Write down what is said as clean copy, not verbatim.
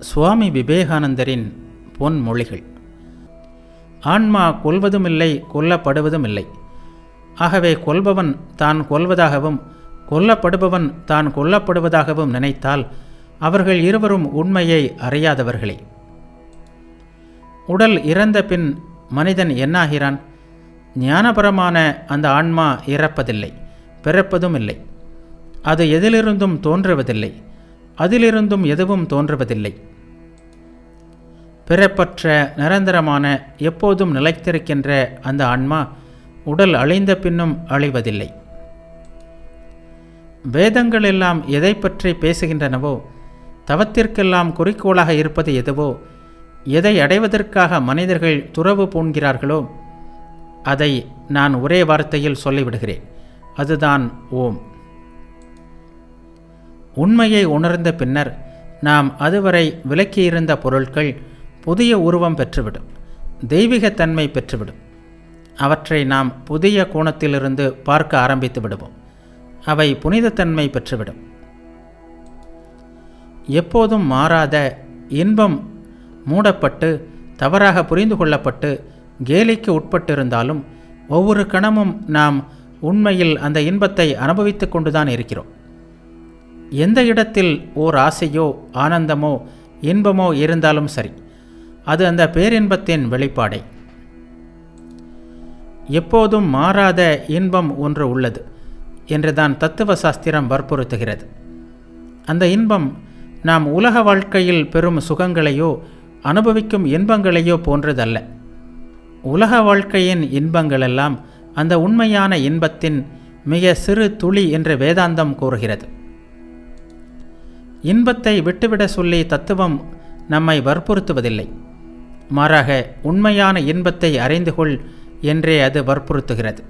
சுவாமி விவேகானந்தரின் பொன்மொழிகள். ஆன்மா கொல்வதுமில்லை, கொல்லப்படுவதுமில்லை. ஆகவே கொல்பவன் தான் கொல்வதாகவும் கொல்லப்படுபவன் தான் கொல்லப்படுவதாகவும் நினைத்தால் அவர்கள் இருவரும் உண்மையை அறியாதவர்களே. உடல் இறந்த பின் மனிதன் என்னாகிறான்? ஞானபரமான அந்த ஆன்மா இறப்பதில்லை, பிறப்பதும் இல்லை. அது எதிலிருந்தும் தோன்றுவதில்லை, அதிலிருந்தும் எதுவும் தோன்றுவதில்லை. பிறப்பற்ற நிரந்தரமான எப்போதும் நிலைத்திருக்கின்ற அந்த ஆன்மா உடல் அழிந்த பின்னும் அழிவதில்லை. வேதங்கள் எல்லாம் எதை பற்றி பேசுகின்றனவோ, தவத்திற்கெல்லாம் குறிக்கோளாக இருப்பது எதுவோ, எதை அடைவதற்காக மனிதர்கள் துறவு பூண்கிறார்களோ அதை நான் ஒரே வார்த்தையில் சொல்லிவிடுகிறேன். அதுதான் ஓம். உண்மையை உணர்ந்த பின்னர் நாம் அதுவரை விலக்கியிருந்த பொருட்கள் புதிய உருவம் பெற்றுவிடும், தெய்வீகத்தன்மை பெற்றுவிடும். அவற்றை நாம் புதிய கோணத்திலிருந்து பார்க்க ஆரம்பித்து விடுவோம். அவை புனிதத்தன்மை பெற்றுவிடும். எப்போதும் மாறாத இன்பம் மூடப்பட்டு தவறாக புரிந்து கொள்ளப்பட்டு கேலிக்கு உட்பட்டிருந்தாலும் ஒவ்வொரு கணமும் நாம் உண்மையில் அந்த இன்பத்தை அனுபவித்து கொண்டுதான் இருக்கிறோம். எந்த இடத்தில் ஓர் ஆசையோ ஆனந்தமோ இன்பமோ இருந்தாலும் சரி, அது அந்த பேரின்பத்தின் வெளிப்பாடே. எப்போதும் மாறாத இன்பம் ஒன்று உள்ளது என்றுதான் தத்துவ சாஸ்திரம் வற்புறுத்துகிறது. அந்த இன்பம் நாம் உலக வாழ்க்கையில் பெறும் சுகங்களையோ அனுபவிக்கும் இன்பங்களையோ போன்றதல்ல. உலக வாழ்க்கையின் இன்பங்களெல்லாம் அந்த உண்மையான இன்பத்தின் மிக சிறு துளி என்று வேதாந்தம் கூறுகிறது. இன்பத்தை விட்டுவிட சொல்லி தத்துவம் நம்மை வற்புறுத்துவதில்லை. மாறாக உண்மையான இன்பத்தை அறிந்து கொள் என்றே அது வற்புறுத்துகிறது.